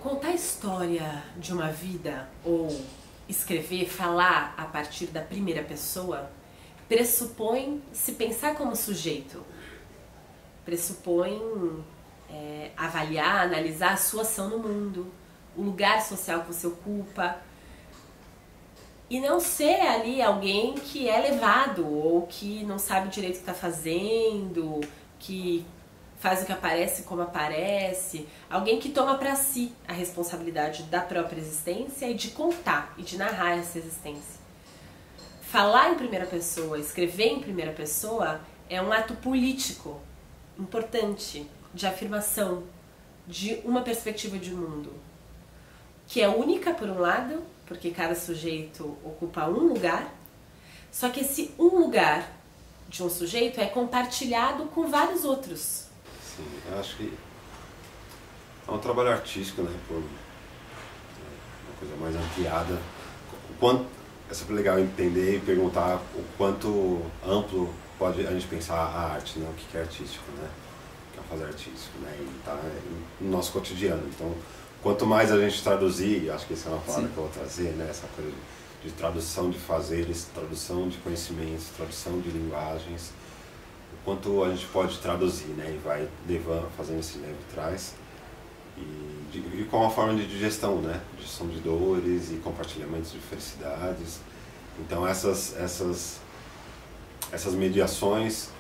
Contar a história de uma vida ou escrever, falar a partir da primeira pessoa pressupõe se pensar como sujeito, pressupõe avaliar, analisar a sua ação no mundo, o lugar social que você ocupa e não ser ali alguém que é levado ou que não sabe direito o que está fazendo, que faz o que aparece como aparece, alguém que toma para si a responsabilidade da própria existência e de contar e de narrar essa existência. Falar em primeira pessoa, escrever em primeira pessoa é um ato político importante, de afirmação, de uma perspectiva de mundo, que é única por um lado, porque cada sujeito ocupa um lugar, só que esse um lugar de um sujeito é compartilhado com vários outros. Sim, eu acho que é um trabalho artístico, né, por uma coisa mais ampliada. O quanto, é sempre legal entender e perguntar o quanto amplo pode a gente pensar a arte, né, o que é artístico, né, o que é fazer artístico, né, e tá no nosso cotidiano. Então, quanto mais a gente traduzir, acho que essa é uma palavra que eu vou trazer, né, essa coisa de tradução de fazeres, tradução de conhecimentos, tradução de linguagens, quanto a gente pode traduzir, né, e vai levando, fazendo esse leve trás e com uma forma de digestão, né, digestão de dores e compartilhamentos de felicidades. Então essas mediações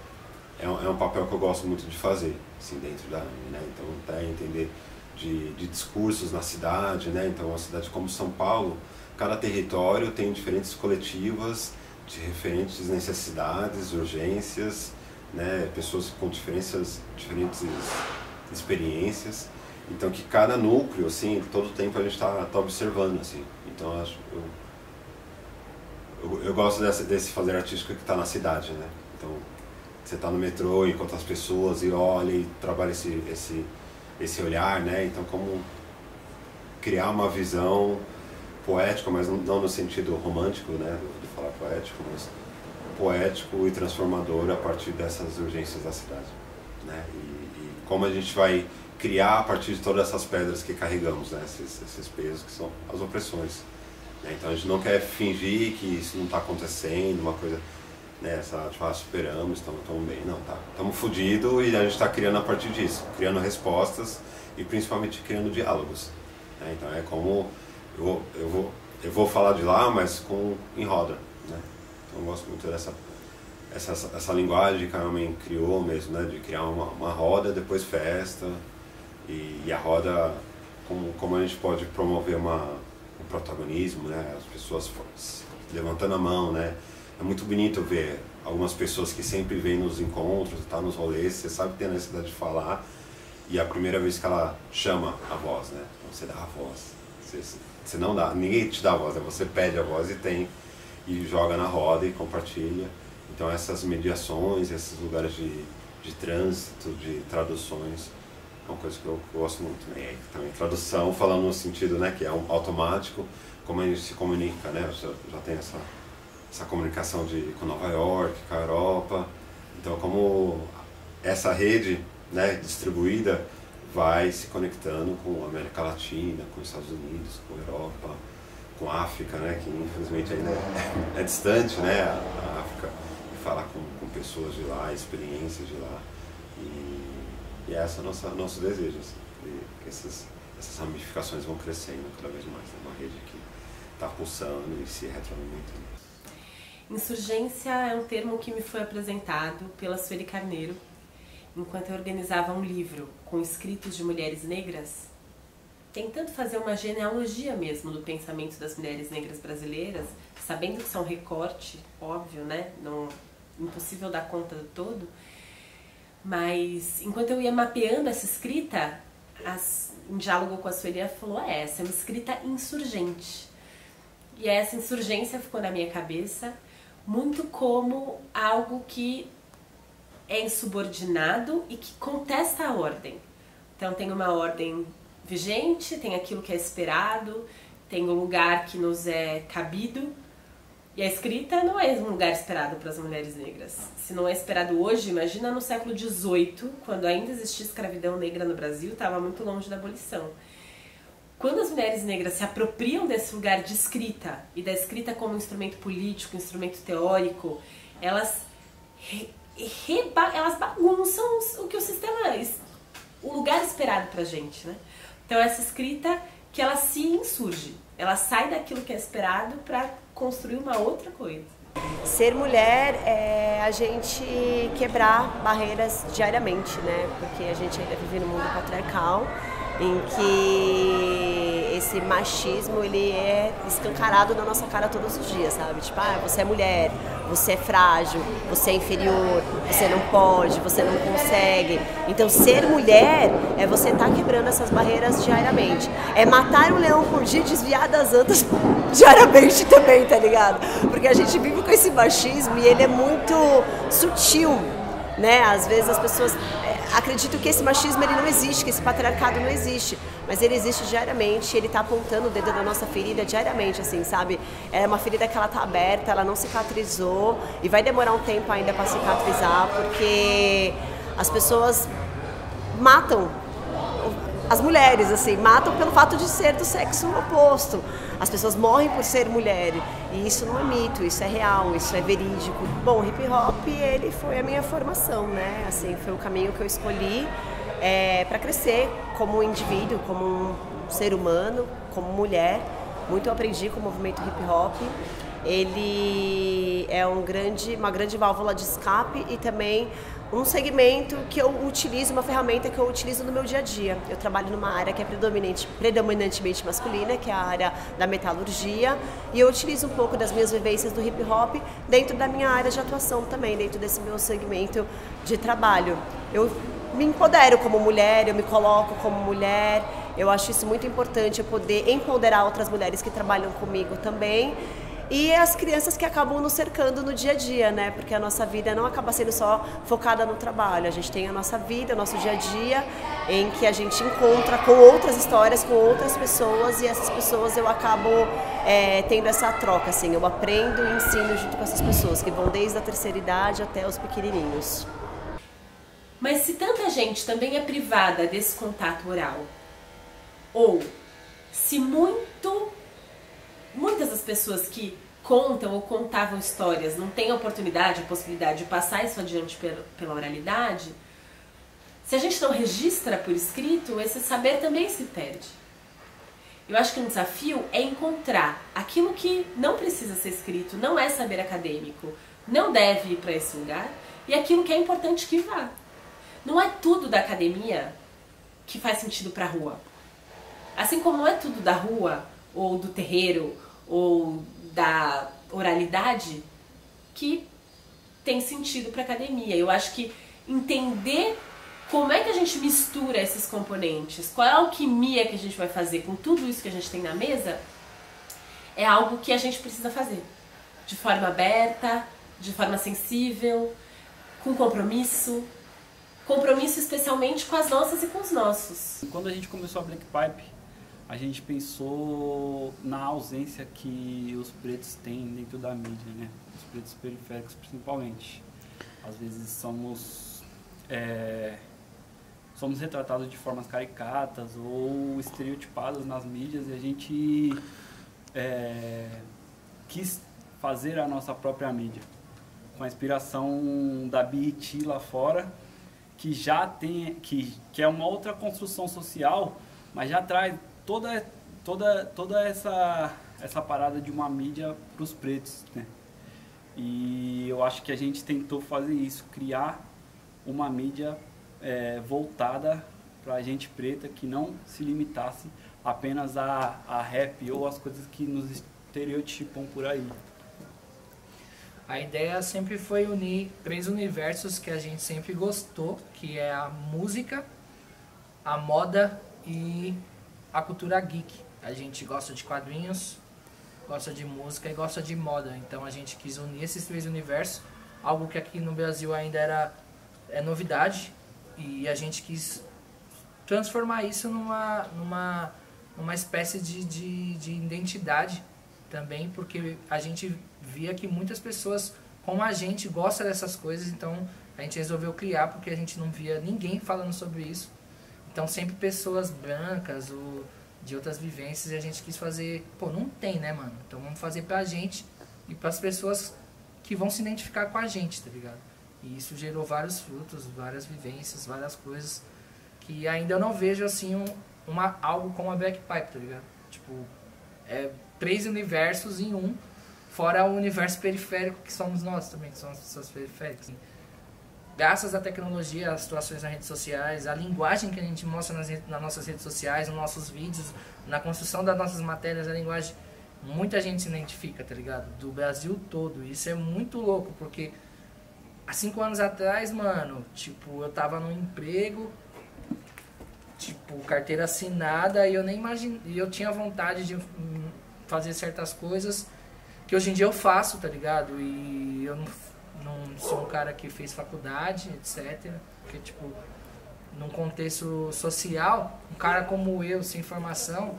é um papel que eu gosto muito de fazer, assim, dentro da AME, né, então até entender de discursos na cidade, né, então uma cidade como São Paulo, cada território tem diferentes coletivas de diferentes necessidades, urgências, né, pessoas com diferentes experiências, então que cada núcleo, assim, todo tempo a gente tá observando, assim, então eu gosto desse fazer artístico que está na cidade, né, então você está no metrô, encontra as pessoas e olha e trabalha esse olhar, né, então como criar uma visão poética, mas não no sentido romântico, né, de falar poético, mas poético e transformador a partir dessas urgências da cidade, né? E como a gente vai criar a partir de todas essas pedras que carregamos, né? Esses pesos que são as opressões, né? Então a gente não quer fingir que isso não está acontecendo, uma coisa, né? Tipo, superamos, estamos bem, não, tá? Estamos fodidos e a gente está criando a partir disso, criando respostas e principalmente criando diálogos, né? Então é como eu vou falar de lá, mas em roda, né? Eu gosto muito essa linguagem que a Carmen criou mesmo, né, de criar uma roda, depois festa, e a roda, como a gente pode promover um protagonismo, né, as pessoas levantando a mão, né, é muito bonito ver algumas pessoas que sempre vêm nos encontros, tá nos rolês, você sabe que tem a necessidade de falar, e é a primeira vez que ela chama a voz, né, então você dá a voz, você não dá, ninguém te dá a voz, né, você pede a voz e joga na roda e compartilha. Então essas mediações, esses lugares de trânsito, de traduções, é uma coisa que eu gosto muito, né? E também tradução, falando no sentido, né, que é automático, como a gente se comunica, né? Já tem essa comunicação com Nova York, com a Europa. Então como essa rede, né, distribuída vai se conectando com a América Latina, com os Estados Unidos, com a Europa, com a África, né, que infelizmente ainda é distante, né, a África, e falar com pessoas de lá, experiências de lá, e essa é o nosso desejo, assim, que essas ramificações vão crescendo cada vez mais, né, uma rede que está pulsando e se retroalimentando. Insurgência é um termo que me foi apresentado pela Sueli Carneiro, enquanto eu organizava um livro com escritos de mulheres negras, tentando fazer uma genealogia mesmo do pensamento das mulheres negras brasileiras, sabendo que isso é um recorte, óbvio, né? Não, impossível dar conta do todo, Mas enquanto eu ia mapeando essa escrita, em diálogo com a Sueli, ela falou, essa é uma escrita insurgente. E essa insurgência ficou na minha cabeça muito como algo que é insubordinado e que contesta a ordem. Então tem uma ordem vigente, tem aquilo que é esperado, tem o lugar que nos é cabido. E a escrita não é um lugar esperado para as mulheres negras. Se não é esperado hoje, imagina no século XVIII, quando ainda existia escravidão negra no Brasil, estava muito longe da abolição. Quando as mulheres negras se apropriam desse lugar de escrita, e da escrita como instrumento político, instrumento teórico, elas bagunçam o que o sistema, o lugar esperado pra gente, né? Então essa escrita que ela se insurge, ela sai daquilo que é esperado para construir uma outra coisa. Ser mulher é a gente quebrar barreiras diariamente, né? Porque a gente ainda vive num mundo patriarcal, em que esse machismo ele é escancarado na nossa cara todos os dias, sabe? Tipo, você é mulher, você é frágil, você é inferior, você não pode, você não consegue. Então ser mulher é você estar quebrando essas barreiras diariamente. É matar um leão por dia e desviar das andas diariamente também, tá ligado? Porque a gente vive com esse machismo e ele é muito sutil, né? Às vezes as pessoas acreditam que esse machismo ele não existe, que esse patriarcado não existe, mas ele existe diariamente, ele tá apontando o dedo na nossa ferida diariamente, assim, sabe? É uma ferida que ela tá aberta, ela não cicatrizou e vai demorar um tempo ainda para cicatrizar, porque as pessoas matam as mulheres, assim, matam pelo fato de ser do sexo oposto. As pessoas morrem por ser mulher. E isso não é mito, isso é real, isso é verídico. Bom, o hip hop, ele foi a minha formação, né? Assim, foi o caminho que eu escolhi para crescer como indivíduo, como um ser humano, como mulher. Muito eu aprendi com o movimento hip hop. Ele é uma grande válvula de escape e também um segmento que eu utilizo, uma ferramenta que eu utilizo no meu dia a dia. Eu trabalho numa área que é predominantemente masculina, que é a área da metalurgia, e eu utilizo um pouco das minhas vivências do hip hop dentro da minha área de atuação também, dentro desse meu segmento de trabalho. Eu me empodero como mulher, eu me coloco como mulher, eu acho isso muito importante, eu poder empoderar outras mulheres que trabalham comigo também. E as crianças que acabam nos cercando no dia a dia, né? Porque a nossa vida não acaba sendo só focada no trabalho. A gente tem a nossa vida, o nosso dia a dia, em que a gente encontra com outras histórias, com outras pessoas, e essas pessoas eu acabo tendo essa troca, assim. Eu aprendo e ensino junto com essas pessoas, que vão desde a terceira idade até os pequenininhos. Mas se tanta gente também é privada desse contato oral, ou se muitas das pessoas que contam ou contavam histórias não têm a oportunidade, a possibilidade de passar isso adiante pela oralidade, se a gente não registra por escrito, esse saber também se perde. Eu acho que um desafio é encontrar aquilo que não precisa ser escrito, não é saber acadêmico, não deve ir para esse lugar, e aquilo que é importante que vá. Não é tudo da academia que faz sentido para a rua. Assim como não é tudo da rua, ou do terreiro, ou da oralidade que tem sentido para a academia. Eu acho que entender como é que a gente mistura esses componentes, qual é a alquimia que a gente vai fazer com tudo isso que a gente tem na mesa, é algo que a gente precisa fazer. De forma aberta, de forma sensível, com compromisso. Compromisso especialmente com as nossas e com os nossos. Quando a gente começou a Black Pipe, a gente pensou na ausência que os pretos têm dentro da mídia, né? Os pretos periféricos principalmente. Às vezes somos retratados de formas caricatas ou estereotipadas nas mídias, e a gente quis fazer a nossa própria mídia, com a inspiração da BET lá fora, que já tem, que é uma outra construção social, mas já traz toda essa parada de uma mídia para os pretos, né? E eu acho que a gente tentou fazer isso, criar uma mídia voltada para a gente preta, que não se limitasse apenas a rap ou as coisas que nos estereotipam por aí. A ideia sempre foi unir 3 universos que a gente sempre gostou, que é a música, a moda e a cultura geek. A gente gosta de quadrinhos, gosta de música e gosta de moda. Então a gente quis unir esses 3 universos, algo que aqui no Brasil ainda é novidade, e a gente quis transformar isso numa espécie de identidade também, porque a gente via que muitas pessoas como a gente gosta dessas coisas, então a gente resolveu criar, porque a gente não via ninguém falando sobre isso. Então sempre pessoas brancas ou de outras vivências, e a gente quis fazer, pô, não tem, né, mano? Então vamos fazer pra gente e pras pessoas que vão se identificar com a gente, tá ligado? E isso gerou vários frutos, várias vivências, várias coisas que ainda eu não vejo assim algo como a Black Pipe, tá ligado? Tipo, 3 universos em um, fora o universo periférico que somos nós também, que somos as pessoas periféricas. Graças à tecnologia, às situações nas redes sociais, à linguagem que a gente mostra nas nossas redes sociais, nos nossos vídeos, na construção das nossas matérias, a linguagem, muita gente se identifica, tá ligado? Do Brasil todo. E isso é muito louco, porque há 5 anos atrás, mano, tipo, eu tava num emprego, tipo, carteira assinada, e eu nem imaginei, eu tinha vontade de fazer certas coisas que hoje em dia eu faço, tá ligado? E eu não sou um cara que fez faculdade, etc. Porque, tipo, num contexto social, um cara como eu, sem formação,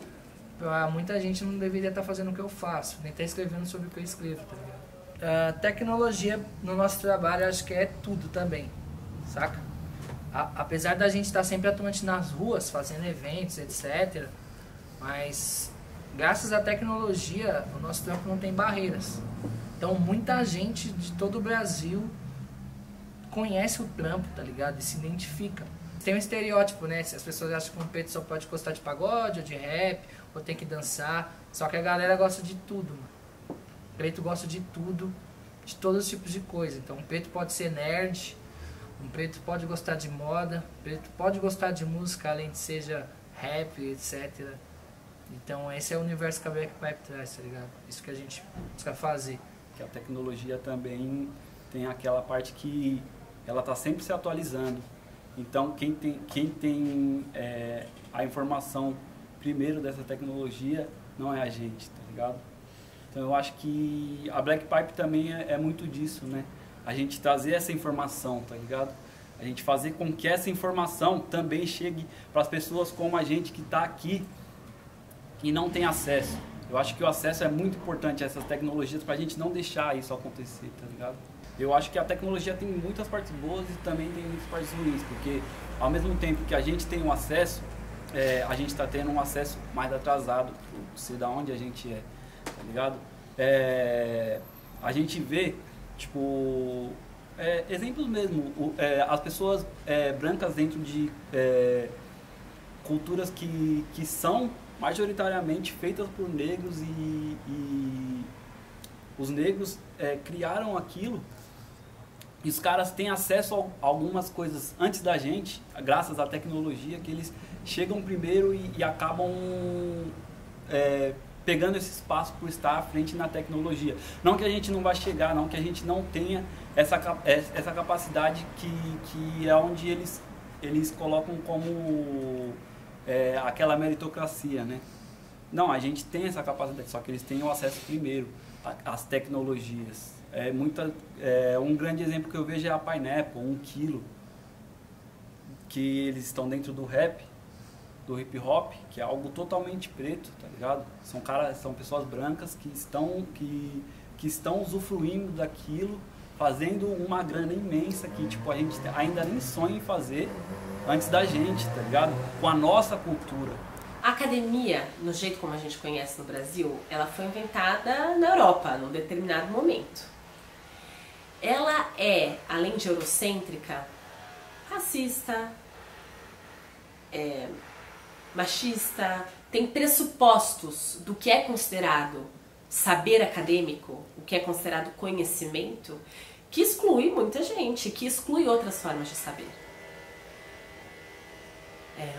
muita gente não deveria estar fazendo o que eu faço, nem estar escrevendo sobre o que eu escrevo, tá ligado? Tecnologia no nosso trabalho, acho que é tudo também, saca? Apesar da gente estar sempre atuante nas ruas, fazendo eventos, etc. Mas, graças à tecnologia, o nosso trampo não tem barreiras. Então muita gente de todo o Brasil conhece o trampo, tá ligado? E se identifica. Tem um estereótipo, né? As pessoas acham que um preto só pode gostar de pagode ou de rap, ou tem que dançar. Só que a galera gosta de tudo, mano. O preto gosta de tudo, de todos os tipos de coisa. Então um preto pode ser nerd, um preto pode gostar de moda, um preto pode gostar de música, além de seja rap, etc. Então esse é o universo que a Black Pipe traz, tá ligado? Isso que a gente busca fazer. Que a tecnologia também tem aquela parte que ela está sempre se atualizando. Então quem tem a informação primeiro dessa tecnologia não é a gente, tá ligado? Então eu acho que a Black Pipe também é muito disso, né? A gente trazer essa informação, tá ligado? A gente fazer com que essa informação também chegue para as pessoas como a gente que está aqui e não tem acesso. Eu acho que o acesso é muito importante a essas tecnologias para a gente não deixar isso acontecer, tá ligado? Eu acho que a tecnologia tem muitas partes boas e também tem muitas partes ruins, porque ao mesmo tempo que a gente tem um acesso, a gente está tendo um acesso mais atrasado, sei da onde a gente é, tá ligado? A gente vê, tipo, exemplos mesmo, as pessoas brancas dentro de culturas que são majoritariamente feitas por negros e os negros criaram aquilo e os caras têm acesso a algumas coisas antes da gente, graças à tecnologia, que eles chegam primeiro e acabam pegando esse espaço por estar à frente na tecnologia. Não que a gente não vai chegar, não que a gente não tenha essa capacidade que é onde eles colocam como aquela meritocracia, né? Não, a gente tem essa capacidade, só que eles têm o acesso primeiro às tecnologias. Um grande exemplo que eu vejo é a Pineapple, 1 Kilo, que eles estão dentro do rap, do hip hop, que é algo totalmente preto, tá ligado? São pessoas brancas que estão usufruindo daquilo, fazendo uma grana imensa que tipo, a gente ainda nem sonha em fazer antes da gente, tá ligado? Com a nossa cultura. A academia, no jeito como a gente conhece no Brasil, ela foi inventada na Europa, num determinado momento. Ela além de eurocêntrica, racista, machista, tem pressupostos do que é considerado saber acadêmico, o que é considerado conhecimento, que exclui muita gente, que exclui outras formas de saber.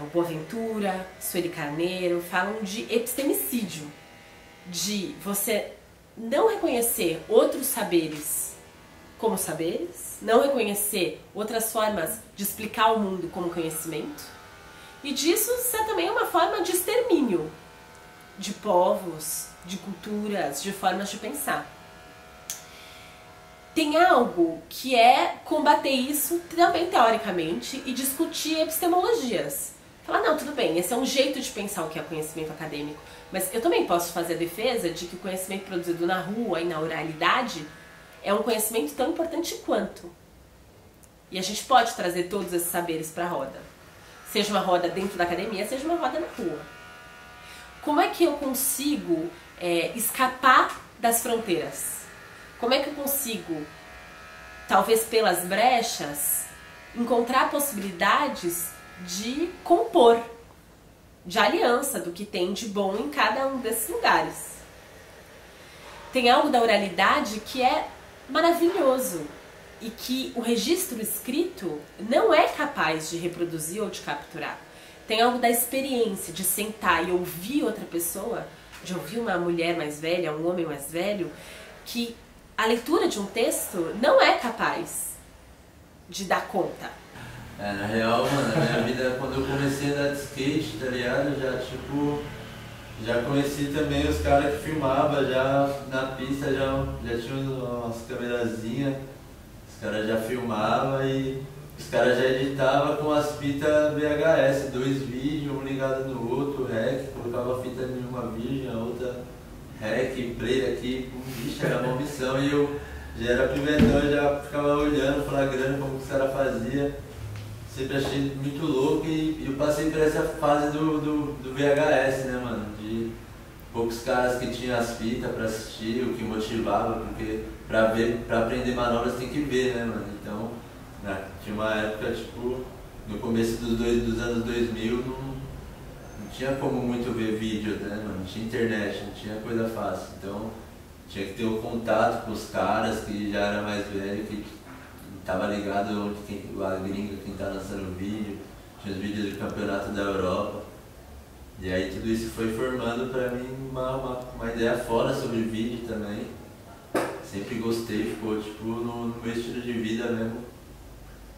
O Boaventura, Sueli Carneiro falam de epistemicídio, de você não reconhecer outros saberes como saberes, não reconhecer outras formas de explicar o mundo como conhecimento, e disso ser também uma forma de extermínio de povos, de culturas, de formas de pensar. Tem algo que é combater isso também teoricamente e discutir epistemologias. Falar, não, tudo bem, esse é um jeito de pensar o que é conhecimento acadêmico, mas eu também posso fazer a defesa de que o conhecimento produzido na rua e na oralidade é um conhecimento tão importante quanto. E a gente pode trazer todos esses saberes para a roda. Seja uma roda dentro da academia, seja uma roda na rua. Como é que eu consigo escapar das fronteiras? Como é que eu consigo, talvez pelas brechas, encontrar possibilidades de compor, de aliança do que tem de bom em cada um desses lugares? Tem algo da oralidade que é maravilhoso e que o registro escrito não é capaz de reproduzir ou de capturar. Tem algo da experiência de sentar e ouvir outra pessoa, de ouvir uma mulher mais velha, um homem mais velho, que a leitura de um texto não é capaz de dar conta. Na real, mano, na minha vida, quando eu comecei a andar de skate, tá ligado? Já conheci também os caras que filmavam, já na pista já tinha umas camerazinhas, os caras já filmavam e os caras já editavam com as fitas VHS, 2 vídeos, um ligado no outro, rec, colocava a fita em uma virgem, a outra rec, player aqui, bicho, era uma missão e eu já era pimentão, eu já ficava olhando, flagrando como que os caras faziam. Sempre achei muito louco e eu passei por essa fase do VHS, né, mano? De poucos caras que tinham as fitas pra assistir, o que motivava, porque pra aprender manobras tem que ver, né, mano? Então, tinha uma época, tipo, no começo dos anos 2000, não tinha como muito ver vídeo, né, mano? Não tinha internet, não tinha coisa fácil. Então, tinha que ter o contato com os caras que já era mais velho, que tava ligado onde a gringa, quem tá lançando vídeo, tinha os vídeos do campeonato da Europa. E aí tudo isso foi formando pra mim uma ideia fora sobre vídeo também. Sempre gostei, ficou tipo no meu estilo de vida mesmo.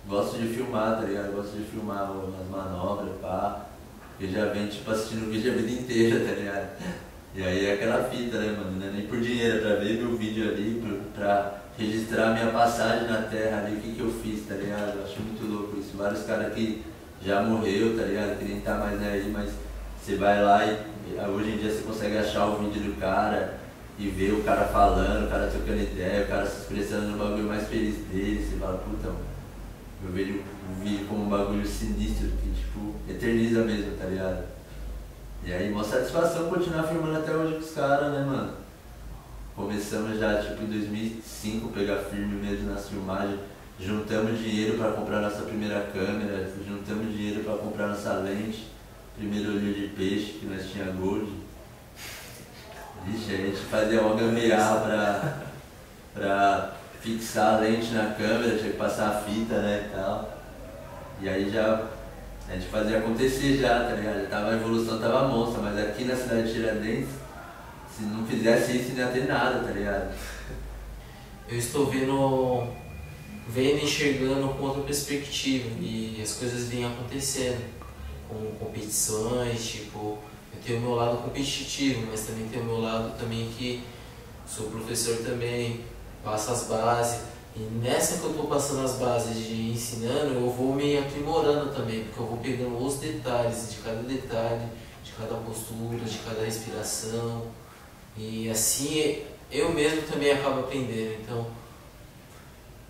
Gosto de filmar, tá ligado? Gosto de filmar as manobras, pá. Eu já venho tipo assistindo vídeo a vida inteira, tá ligado? E aí é aquela fita, né, mano? Não é nem por dinheiro, é pra ver meu vídeo ali, pra registrar minha passagem na terra ali, o que eu fiz, tá ligado? Eu acho muito louco isso. Vários caras que já morreu, tá ligado? Que nem tá mais aí, mas você vai lá e hoje em dia você consegue achar o vídeo do cara e ver o cara falando, o cara trocando ideia, o cara se expressando no bagulho mais feliz dele. Você fala, puta, eu vejo o vídeo como um bagulho sinistro que, tipo, eterniza mesmo, tá ligado? E aí, uma satisfação continuar filmando até hoje com os caras, né, mano? Começamos já, tipo, em 2005, pegar firme mesmo nas filmagens. Juntamos dinheiro para comprar nossa primeira câmera, juntamos dinheiro para comprar nossa lente. Primeiro olho de peixe, que nós tinha Gold. Vixe, a gente fazia uma gambiarra pra fixar a lente na câmera, tinha que passar a fita, né, e tal. E aí já a gente fazia acontecer já, tá ligado? A evolução tava monstra, mas aqui na cidade de Tiradentes, se não fizesse isso, não ia ter nada, tá ligado? Eu estou vendo e enxergando com outra perspectiva e as coisas vêm acontecendo, com competições, tipo, eu tenho o meu lado competitivo, mas também tenho o meu lado também que sou professor também, passo as bases, e nessa que eu estou passando as bases de ensinando, eu vou me aprimorando também, porque eu vou pegando os detalhes de cada detalhe, de cada postura, de cada respiração, e assim eu mesmo também acabo aprendendo. Então,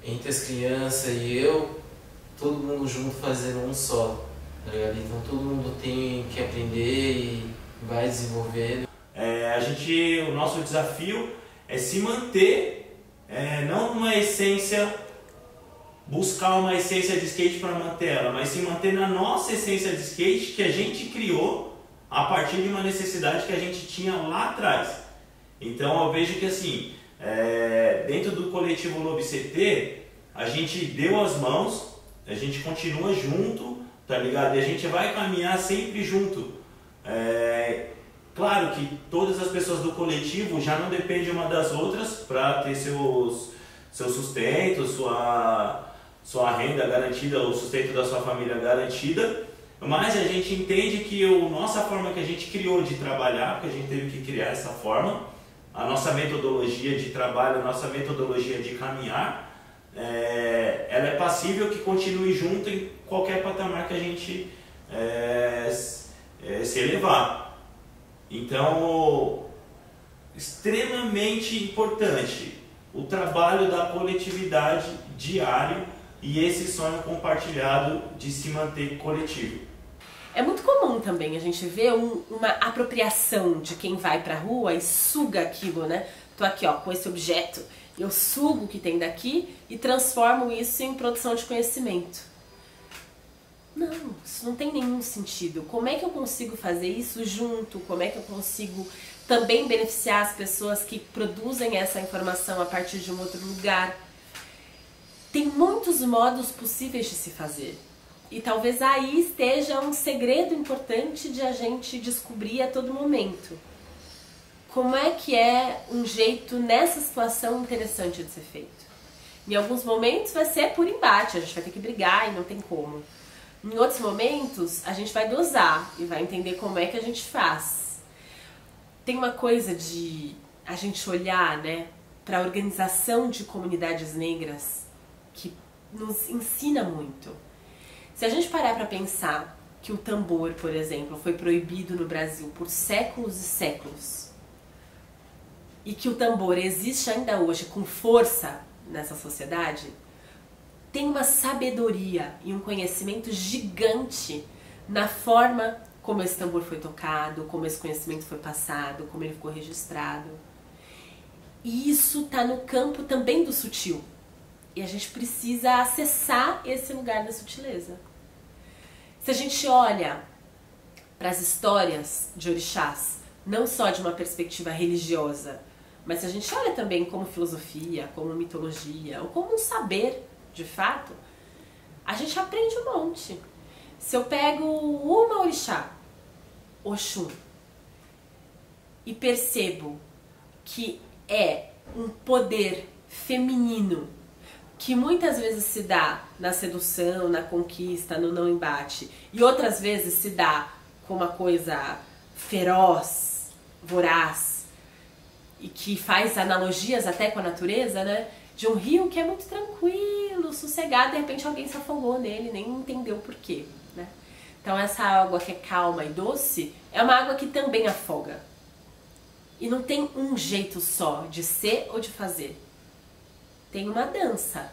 entre as crianças e eu, todo mundo junto fazendo um só, tá ligado? Então todo mundo tem que aprender e vai desenvolvendo. O nosso desafio é se manter, não uma essência, buscar uma essência de skate para manter ela, mas se manter na nossa essência de skate que a gente criou a partir de uma necessidade que a gente tinha lá atrás. Então eu vejo que assim, dentro do coletivo LobCT, a gente deu as mãos, a gente continua junto, tá ligado? E a gente vai caminhar sempre junto. Claro que todas as pessoas do coletivo já não dependem uma das outras para ter seu sustento, sua renda garantida, o sustento da sua família garantida, mas a gente entende que a nossa forma que a gente criou de trabalhar, porque a gente teve que criar essa forma, a nossa metodologia de trabalho, a nossa metodologia de caminhar, ela é passível que continue junto em qualquer patamar que a gente se elevar. Então, extremamente importante o trabalho da coletividade diário e esse sonho compartilhado de se manter coletivo. É muito comum também a gente ver uma apropriação de quem vai pra rua e suga aquilo, né? Tô aqui, ó, com esse objeto, eu sugo o que tem daqui e transformo isso em produção de conhecimento. Não, isso não tem nenhum sentido. Como é que eu consigo fazer isso junto? Como é que eu consigo também beneficiar as pessoas que produzem essa informação a partir de um outro lugar? Tem muitos modos possíveis de se fazer. E talvez aí esteja um segredo importante de a gente descobrir a todo momento. Como é que é um jeito nessa situação interessante de ser feito? Em alguns momentos vai ser por embate, a gente vai ter que brigar e não tem como. Em outros momentos a gente vai dosar e vai entender como é que a gente faz. Tem uma coisa de a gente olhar, né, para a organização de comunidades negras que nos ensina muito. Se a gente parar para pensar que o tambor, por exemplo, foi proibido no Brasil por séculos e séculos, e que o tambor existe ainda hoje com força nessa sociedade, tem uma sabedoria e um conhecimento gigante na forma como esse tambor foi tocado, como esse conhecimento foi passado, como ele ficou registrado. E isso está no campo também do sutil. E a gente precisa acessar esse lugar da sutileza. Se a gente olha para as histórias de orixás, não só de uma perspectiva religiosa, mas se a gente olha também como filosofia, como mitologia, ou como um saber, de fato, a gente aprende um monte. Se eu pego uma orixá, Oxum, e percebo que é um poder feminino que muitas vezes se dá na sedução, na conquista, no não embate, e outras vezes se dá com uma coisa feroz, voraz, e que faz analogias até com a natureza, né? De um rio que é muito tranquilo, sossegado, de repente alguém se afogou nele, nem entendeu por quê, né? Então essa água que é calma e doce é uma água que também afoga. E não tem um jeito só de ser ou de fazer. Tem uma dança.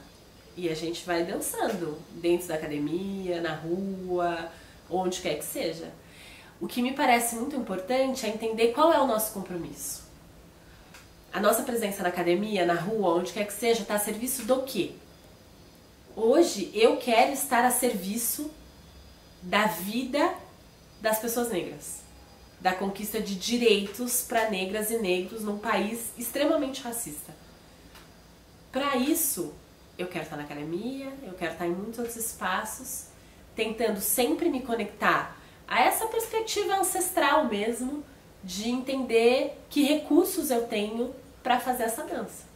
E a gente vai dançando dentro da academia, na rua, onde quer que seja. O que me parece muito importante é entender qual é o nosso compromisso. A nossa presença na academia, na rua, onde quer que seja, está a serviço do quê? Hoje eu quero estar a serviço da vida das pessoas negras, da conquista de direitos para negras e negros num país extremamente racista. Para isso, eu quero estar na academia, eu quero estar em muitos outros espaços, tentando sempre me conectar a essa perspectiva ancestral mesmo, de entender que recursos eu tenho para fazer essa dança.